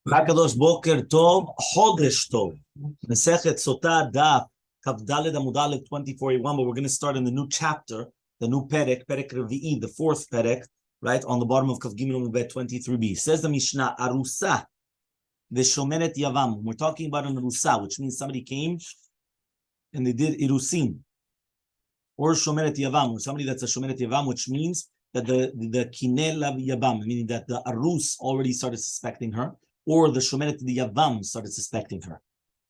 Hakadosh Boker Tov, Chodesh Tov. Masechet Sotah Daf, Kaf Daled Amud Aleph 2481. But we're going to start in the new chapter, the new Perek Revi'i, the fourth Perek, right on the bottom of Kaf Gimel Amud Bet 23b. Says the Mishnah, Arusa v'shomeret yavam. We're talking about an Arusa, which means somebody came and they did Irusim, or Shomeret Yavam, or somebody that's a Shomeret Yavam, which means that the Kineh Lav Yavam, meaning that the Arus already started suspecting her, or the Shomeret Yavam started suspecting her.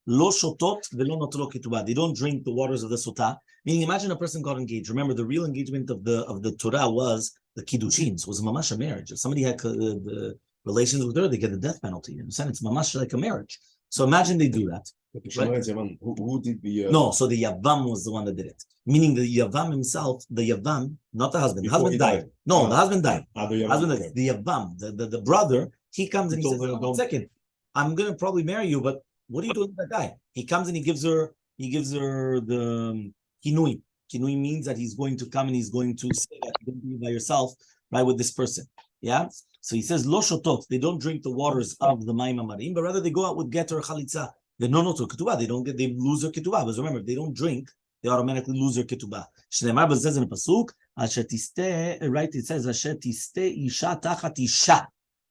Lo shotot velo notlo ketubah. They don't drink the waters of the Sotah. Meaning, imagine a person got engaged. Remember, the real engagement of the Torah was the Kiddushin. Was mamash a marriage. If somebody had the relations with her, they get the death penalty. You understand? It's mamash like a marriage. So imagine they do that. Right? Who did the... No, so the Yavam was the one that did it. Meaning the Yavam himself, the Yavam, not the husband. The husband died. No, the husband died. The husband died. The Yavam, the brother, he comes and he says, "One second, I'm going to probably marry you, but what are you doing with that guy?" He comes and he gives her the kinui. Kinui means that he's going to come and he's going to say that you're going to be by yourself, right, with this person. Yeah? So he says, Lo shotot, they don't drink the waters of the Mayim Amarim, but rather they go out with get or chalitza. They no ketubah. They lose their ketubah. But remember, if they don't drink, they automatically lose their ketubah. Shneimar says in a pasuk, Asher tisteh, right? It says Asher tisteh isha tachat isha.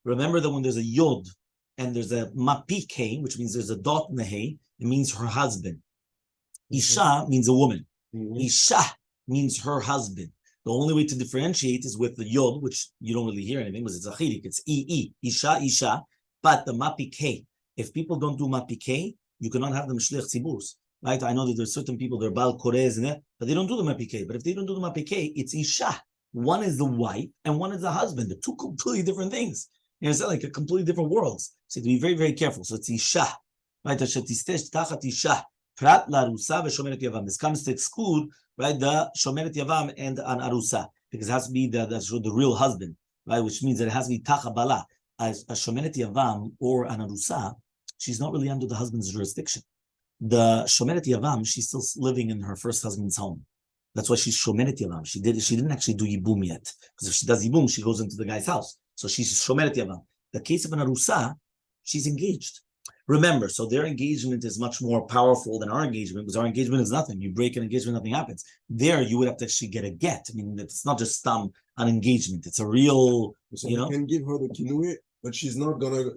Remember that when there's a yod and there's a mapike, which means there's a dot in the hay, it means her husband. Isha means a woman. Isha means her husband. The only way to differentiate is with the yod, which you don't really hear anything, because it's a chirik. It's isha, isha. But the mapike, if people don't do mapike, you cannot have them shliach tziburs, right? I know that there's certain people, they're bal korez and that, but they don't do the mapike. But if they don't do the mapike, it's isha. One is the wife and one is the husband. They're two completely different things. You understand? Like a completely different worlds. So you have to be very, very careful. So it's isha, right? Isha. Prat la arusa v'shomeret yavam. This comes to exclude, right, the shomeret yavam and an arusa, because it has to be the real husband, right? Which means that it has to be tachabala. As a shomeret yavam or an arusa, she's not really under the husband's jurisdiction. The shomeret yavam, she's still living in her first husband's home. That's why she's shomeret yavam. She didn't actually do yibum yet, because if she does yibum, she goes into the guy's house. So she's shomeret yavam. The case of an arusa, she's engaged. Remember, so their engagement is much more powerful than our engagement, because our engagement is nothing. You break an engagement, nothing happens. There, you would have to actually get a get. I mean, it's not just an engagement. It's a real, so you can give her the kinui, but she's not gonna.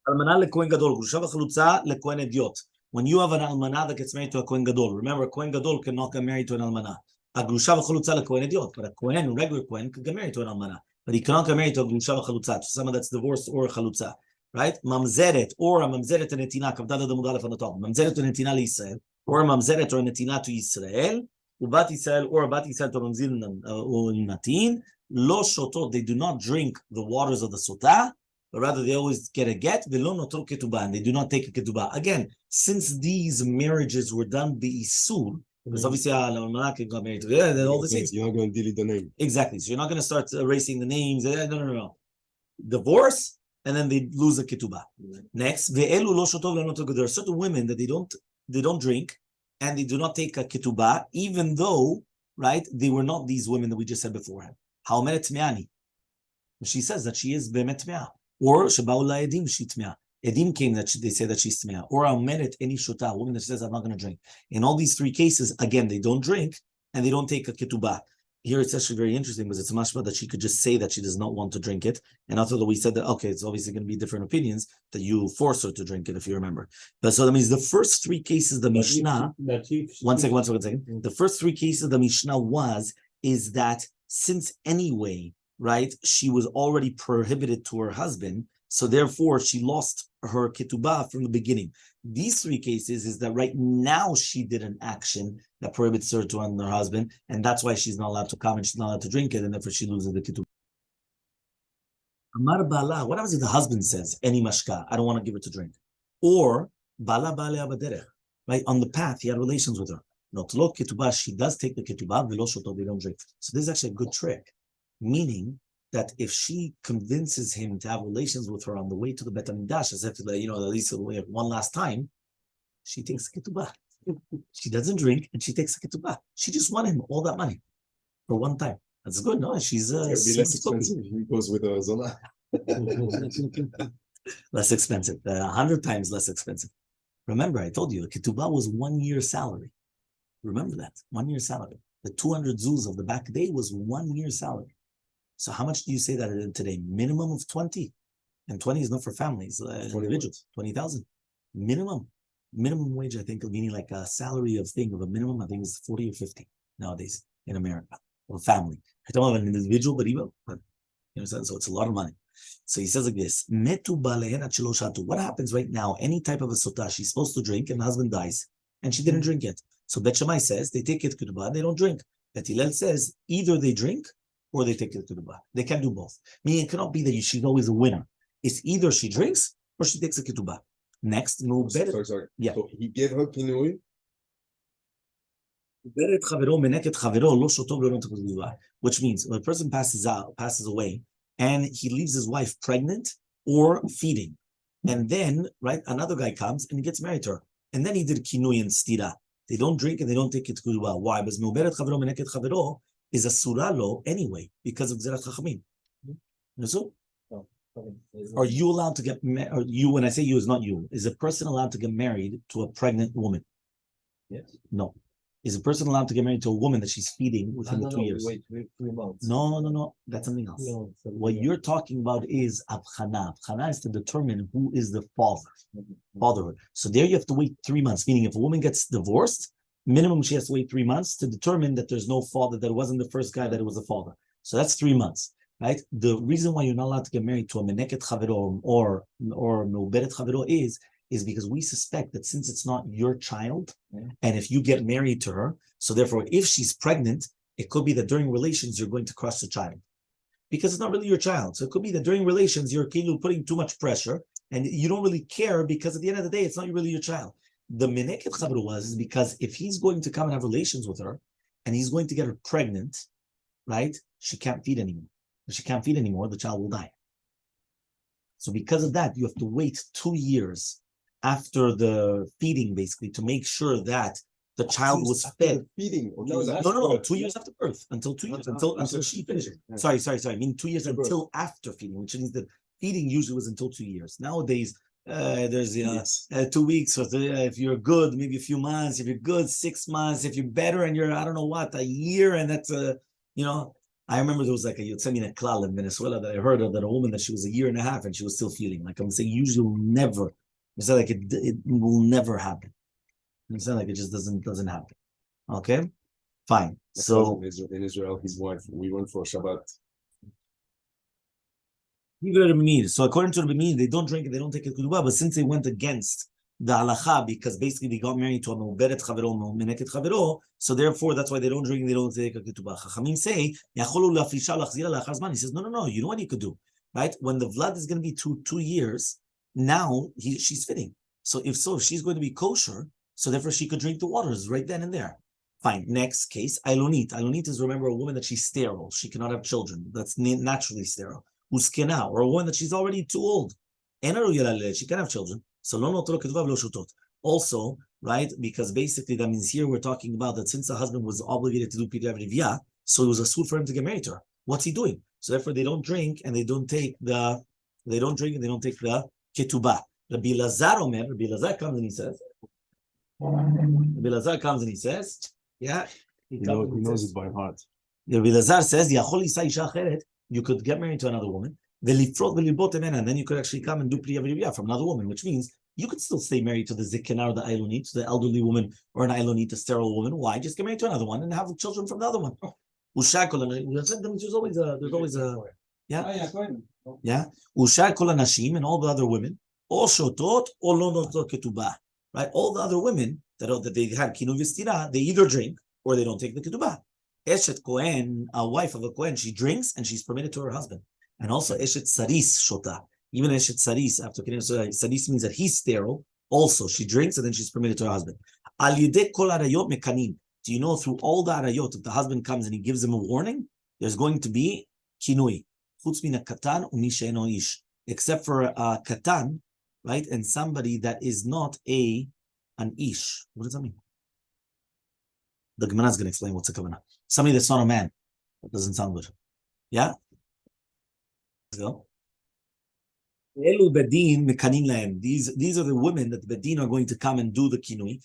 Almana lekohen gadol, grusha v'chalutza lekohen ediot. When you have an almana that gets married to a kohen gadol, remember, a kohen gadol cannot get married to an almana. A grusha v'chalutza lekohen ediot, but a kohen, a regular kohen, could get married to an almana. But he cannot get married to a grusha v'chalutza, to someone that's divorced or a chalutza, right? Mamzeret, or a mamzeret and netina, kavdad adamud alef on the top. Mamzeret and netina to Israel, or a mamzeret or netina to Israel, ubat Israel, or a bat Israel to mamzil natin. Lo shotot, they do not drink the waters of the Sotah, but rather they always get a get, velo notro ketubah, and they do not take a ketubah. Again, since these marriages were done bi-isur, because obviously Almanach got married to all the things. You're not going to delete the name. Exactly. So you're not going to start erasing the names. No. Divorce, and then they lose the ketubah. Next, ve'elu lo shotov lo notro. There are certain women that they don't drink, and they do not take a ketubah, even though, right, they were not these women that we just said beforehand. Haomeret me'ani. She says that she is be'emet me'ah. Or sheba'u la edim she tme'ah. Edim came that they say that she's tme'ah. Or haomeret eni shotah, a woman that says I'm not going to drink. In all these three cases, again, they don't drink and they don't take a ketubah. Here it's actually very interesting because it's mashma that she could just say that she does not want to drink it. And after that we said that, okay, it's obviously going to be different opinions, that you force her to drink it, if you remember. But so that means the first three cases, the Mishnah, one second. The first three cases the Mishnah is that since anyway, right, she was already prohibited to her husband, so therefore she lost her ketubah from the beginning. These three cases is that right now she did an action that prohibits her to her husband, and that's why she's not allowed to come and she's not allowed to drink it, and therefore she loses the ketubah. Amar bala, what happens if the husband says, any mashka, I don't want to give her to drink? Or, bala bale abaderech, right, on the path, he had relations with her. Not lo ketubah, she does take the ketubah, velo shoto, they don't drink. So this is actually a good trick, meaning that if she convinces him to have relations with her on the way to the Bet HaMikdash, as if, at least one last time, she takes ketubah. She doesn't drink and she takes ketubah. She just won him all that money for one time. That's good. No, she's It'll be less expensive if he goes with a Zona. less expensive, 100 times less expensive. Remember, I told you, a ketubah was 1 year's salary. Remember that, 1 year's salary. The 200 zuz of the back day was 1 year's salary. So how much do you say that today? Minimum of 20. And 20 is not for families, individuals, 20,000. Minimum wage, I think, meaning like a salary of a minimum, I think is 40 or 50 nowadays in America, or family. I don't have an individual, but even, you understand? So it's a lot of money. So he says like this, what happens right now? Any type of a sotah, she's supposed to drink and the husband dies and she didn't drink yet. So Bet Shammai says they take it to ketubah, they don't drink. Bet Hillel says either they drink or they take it to ketubah. They can't do both. Meaning it cannot be that she's always a winner. It's either she drinks or she takes a ketubah. Next, sorry. Yeah. So he gave her kinui. Which means when a person passes away, and he leaves his wife pregnant or feeding, and then another guy comes and he gets married to her, and then he did kinui and stira. They don't drink and they don't take it to ketubah. Why? Because meuberet chavero meneket chavero is a surah anyway because of Gzerat Chachamim. So, are you allowed to get married? Or you, when I say you, is not you. Is a person allowed to get married to a pregnant woman? Yes. No. Is a person allowed to get married to a woman that she's feeding within the 2 years? Wait, 3 months. No. That's something else. No, what you're talking about is abchana. Abchana is to determine who is the fatherhood. So there you have to wait 3 months. Meaning, if a woman gets divorced, minimum she has to wait 3 months to determine that there's no father. That it wasn't the first guy. That it was the father. So that's 3 months. Right? The reason why you're not allowed to get married to a meneket chavero or meuberet chavero is because we suspect that since it's not your child, and if you get married to her, so therefore if she's pregnant, it could be that during relations you're going to crush the child. Because it's not really your child. So it could be that during relations you're putting too much pressure and you don't really care because at the end of the day, it's not really your child. The meneket chavero is because if he's going to come and have relations with her and he's going to get her pregnant, right? She can't feed anymore. If she can't feed anymore, the child will die. So because of that, you have to wait 2 years after the feeding, basically, to make sure that the child was fed. Feeding. No. 2 years after birth, until 2 years, until she finishes. Sorry. I mean 2 years until after feeding, which means that feeding usually was until 2 years. Nowadays, there's 2 weeks, or if you're good, maybe a few months. If you're good, 6 months. If you're better, and you're a year, and that's I remember there was like a Yosemite klal in Venezuela that I heard of, that a woman that she was a year and a half and she was still feeding. Like I'm saying, usually never. It's like it will never happen. It's like it just doesn't happen. Okay, fine. So in Israel, his wife, we went for Shabbat. So according to Rabbi, they don't drink it, they don't take it ketubah. But since they went against the halacha, because basically they got married to a meuberet chavero, meneket chavero, so therefore that's why they don't drink, they don't take a ketubah. Chachamim say, yacholu lafisha lachzira lachar zman. He says, no. You know what you could do, right? When the vlad is going to be 2 years, now she's fitting. So if she's going to be kosher, so therefore she could drink the waters right then and there. Fine. Next case, Ailonit. Ailonit is, remember, a woman that she's sterile. She cannot have children. That's naturally sterile. Uskena, or a woman that she's already too old. She can have children. So also, right, because basically that means here we're talking about that since the husband was obligated to do pidyav rivya, so it was a suit for him to get married to her. What's he doing? So therefore they don't drink and they don't take the ketubah. Rabbi Lazar comes and he says, yeah, he knows it by heart. Rabbi Lazar says, you could get married to another woman, and then you could actually come and do pidyav rivya from another woman, which means you could still stay married to the zikana or the ailonit, to the elderly woman, or an ailonit, a sterile woman. Why? Just get married to another one and have children from the other one. There's always a Ushar kol hanashim, and all the other women, or shotot or lo notot ketubah. Right? All the other women that they had kinui v'stira, they either drink or they don't take the ketubah. Eshet Kohen, a wife of a Kohen, she drinks and she's permitted to her husband. And also Eshet Saris Shota. Even Eshet Saris, after Saris means that he's sterile. Also, she drinks and then she's permitted to her husband. Al yedei kol arayot mekanim. Do you know through all the arayot, if the husband comes and he gives him a warning, there's going to be kinui. Chutz min katan u'mi she'eno ish. Except for a katan, right? And somebody that is not an ish. What does that mean? The Gemara is going to explain what's a kavanah. Somebody that's not a man. That doesn't sound good. Yeah? Let's go. These are the women that the bedin are going to come and do the kinui.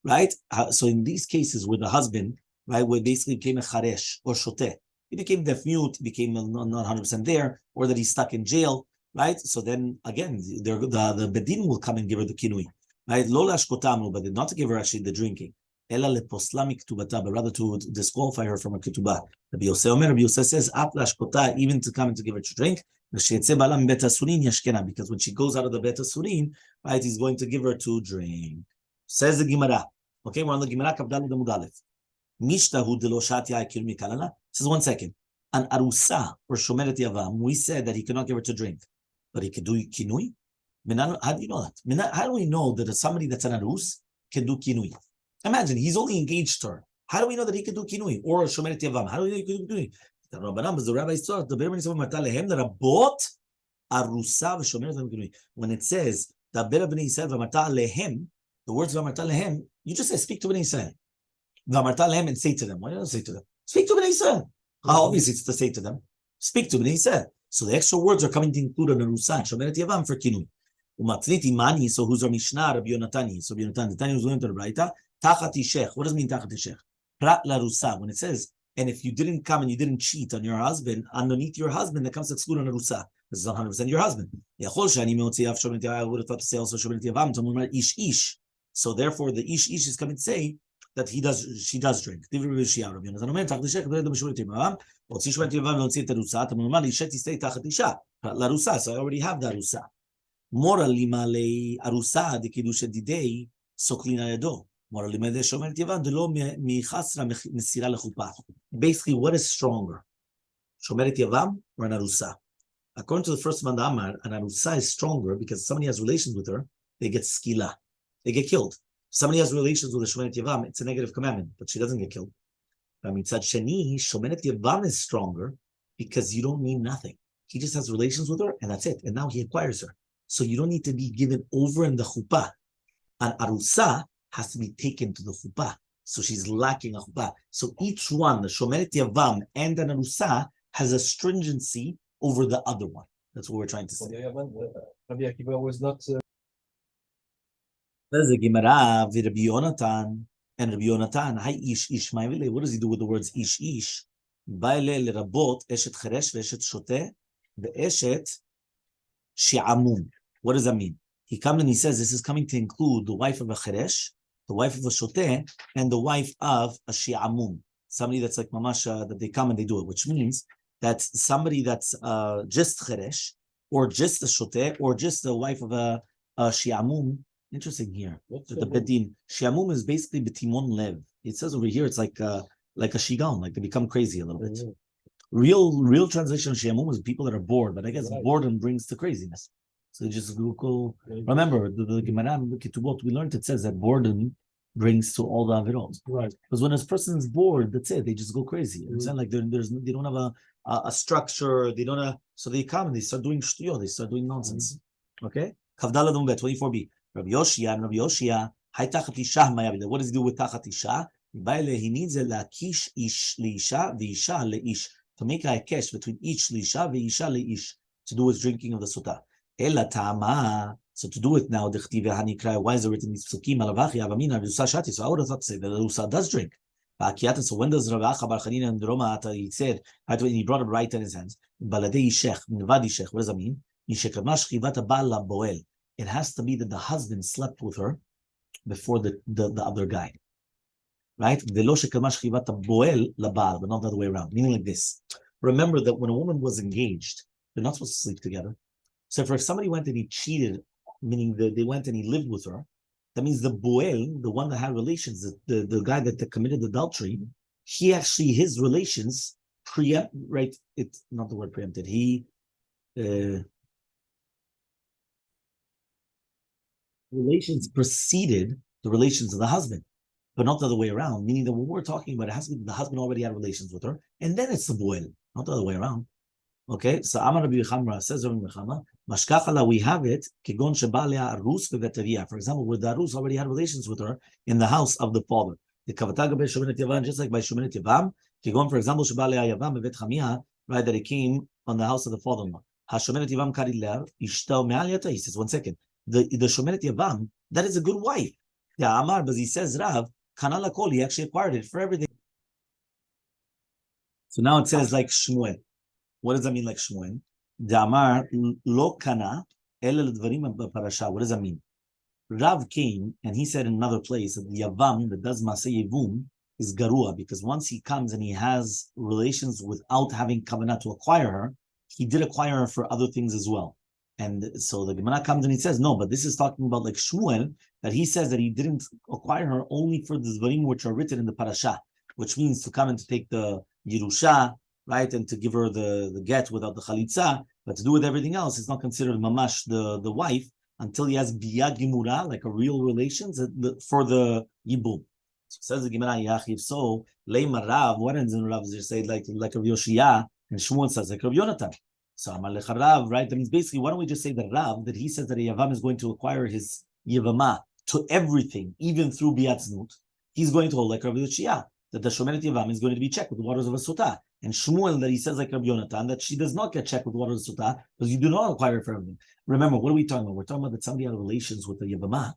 Right? So in these cases where the husband, right, where basically became a charesh or shoteh, he became deaf mute, became not 100% there, or that he's stuck in jail, right? So then again, the bedin will come and give her the kinui, right? Lo lashkotam, but not to give her actually the drinking. Ela leposla miktubata, but rather to disqualify her from a ketubah. Rabbi Yosef says, "At lashkota," even to come and to give her to drink. Because when she goes out of the bet asurin, right, he's going to give her to drink. Says the Gemara. Okay, we're on the Gemara Kavdal Amud Aleph. Mishtahu de lo shatya kil mikalala. Says 1 second. An arusa or shomeret yavam. We said that he cannot give her to drink, but he could do kinui. How do you know that? How do we know that somebody that's an arus can do kinui? Imagine he's only engaged to her. How do we know that he can do kinui or shomeret yavam? How do we know he can do kinui? The Rabbanan, the Rabbi saw the Berman said matalehem the rabot arusa v'shomeret kinui. When it says the Berman said matalehem, the words matalehem, you just say speak to Bnei Israel. Matalehem and say to them. Why don't you say to them? Speak to Bnei Israel. How obvious it's to say to them. Speak to Bnei Israel. So the extra words are coming to include an arusa shomeret yavam for kinui. Umatniti mani. So who's our Mishnah? Rabbi Yonatani. So Rabbi Yonatani was going to the Braita. Tachat ishech. What does it mean tachat ishech? Prat larusa. When it says, and if you didn't come and you didn't cheat on your husband, underneath your husband, that comes to exclude on arusa. This is 100% your husband. I would have thought to say also shomeret yavam. Ish ish. So therefore, the ish is coming to say that she does drink. So I already have the arusa. Morally, Malay arusa de kiddush didei soklina yado. Basically, what is stronger, shomeret yavam or an arusa? According to the first man, an arusa is stronger because somebody has relations with her, they get skila, they get killed. Somebody has relations with a shomeret yavam, it's a negative commandment, but she doesn't get killed. I mean, tzad sheni, shomeret yavam is stronger because you don't need nothing. He just has relations with her, and that's it. And now he acquires her. So you don't need to be given over in the chuppah. An arusa has to be taken to the chuppah. So she's lacking a chuppah. So each one, the shomeret yavam and an arusa, has a stringency over the other one. That's what we're trying to say. Rabbi Akiva was not. There's a Gemara with Rabbi Yonatan and Rabbi Yonatan. Hi ish ish ma'ivile. What does he do with the words ish ish? Ba'ile lerabot eshet cheresh ve'eshet shoteh ve'eshet shi'amum. What does that mean? He comes and he says this is coming to include the wife of a cheresh, the wife of a shoteh, and the wife of a shi'amum. Somebody that's like mamash, that they come and they do it, which means that somebody that's just cheresh, or just a shoteh, or just the wife of a shi'amum. Interesting here. The bedin shi'amum is basically betimon lev. It says over here it's like a shigaon, like they become crazy a little bit. Real translation of shi'amum is people that are bored, but I guess boredom brings to craziness. So they just go. Remember the Gemara Ketubot we learned it says that boredom brings to all the avirot. Right. Because when a person is bored, that's it. They just go crazy. It's not like they don't have a structure. They don't have, so they come and they start doing shtuyot. They start doing nonsense. Okay. Kavdala Dumbe 24b. Rabbi Yoshia. Hai tachat isha ma'yavid. What does he do with tachat isha? He needs a lakish ish leisha v'isha leish, to make a kesh between each leisha v'isha leish, to do with drinking of the sotah. Ela tama. So to do it now, why is it written in these psukim? So I would have thought to say that the Rusa does drink. So when does Rabbi Bar Chanina and Roma, he said, he brought a right in his hands. What does that mean? It has to be that the husband slept with her before the other guy. Right? But not the other way around. Meaning like this. Remember that when a woman was engaged, they're not supposed to sleep together. So if somebody went and he cheated, meaning that they went and he lived with her, that means the boel, the one that had relations, the guy that committed adultery, he actually, his relations right? It's not the word preempted. Relations preceded the relations of the husband, but not the other way around. Meaning that when we're talking about it has to be the husband already had relations with her, and then it's the boel, not the other way around. Okay, so Amar Rabbi Yechamra says Rabbi Yechamra, Mashkachala, we have it, Kigon Shebalea Arus Vevetavia. For example, where the Arus already had relations with her in the house of the father. The Kavataga by Shomenet Yavam, just like by Shomenet Yavam, Kigon, for example, Shebalea Yavam Vevet Chamiha, right, that he came on the house of the father-in-law. HaShomenet Yavam Kariler, Ishto Me'aliata, he says, 1 second. The Shomenet Yavam, that is a good wife. Yeah, Amar, but he says, Rav, Kanala Kol, he actually acquired it for everything. So now it says like Shmuel. What does that mean, like Shmuel? Damar lo kana el dvarim parasha. What does that mean? Rav came and he said in another place that the yavam that does maseh yevum is garua, because once he comes and he has relations without having kavanah to acquire her, he did acquire her for other things as well. And so the Gemara comes and he says, no, but this is talking about like Shmuel, that he says that he didn't acquire her only for the dvarim which are written in the parasha, which means to come and to take the Yerusha, right, and to give her the get without the chalitza, but to do with everything else, it's not considered mamash the wife until he has biya gimura, like a real relations for the yibum. So says the Gemara, Yachiv, so leima Rav, what ends in Rav just say like Rav Yoshia, and Shmuel says like Rav Yonatan. So Amaleh Rav, right? That means basically, why don't we just say that Rav, that he says that a Yavam is going to acquire his Yavama to everything, even through biyatznud, he's going to hold like Rav Yoshia, that the Shomenet Yavam is going to be checked with the waters of a Sotah. And Shmuel, that he says like Rabbi Yonatan, that she does not get checked with waters of Sotah, because you do not acquire for everything. Remember, what are we talking about? We're talking about that somebody had relations with the Yavama,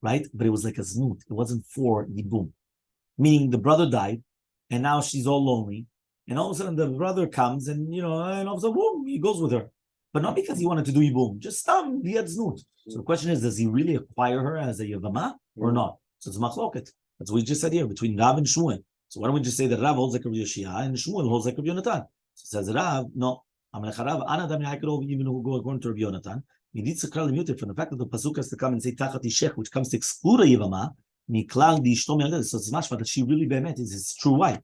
right? But it was like a znut. It wasn't for Yibum. Meaning the brother died, and now she's all lonely, and all of a sudden the brother comes, and and all of a sudden, boom, he goes with her. But not because he wanted to do Yibum, just he had znut. So the question is, does he really acquire her as a Yavama or not? So it's machloket. That's what we just said here, between Rav and Shmuel. So why don't we just say that Rav holds like Rabbi Yoshia and Shmuel holds like Rabbi Yonatan? So says Rav, no. Amaleh Rav, Anadam Yaakov, even who go according to Rabbi Yonatan. He needs to clearly mute it from the fact that the pasuk has to come and say Tachat Ishech, which comes to exclude a Yivama, Miklal di Ishto Me'aleh. So it's mashma that she really bemet is his true wife.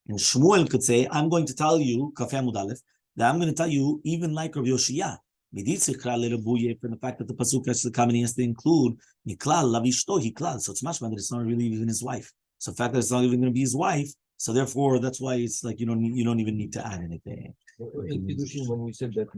And Shmuel could say, I'm going to tell you, Kafeh Amud Aleph, that I'm going to tell you, even like Rabbi Yoshia, from the fact that the pasuk has to come and he has to include Miklal Lavishto Hiklal. So it's mashma that it's not really even his wife. So the fact that it's not even going to be his wife, so therefore that's why it's like you don't even need to add anything. In Kiddushin, when we said that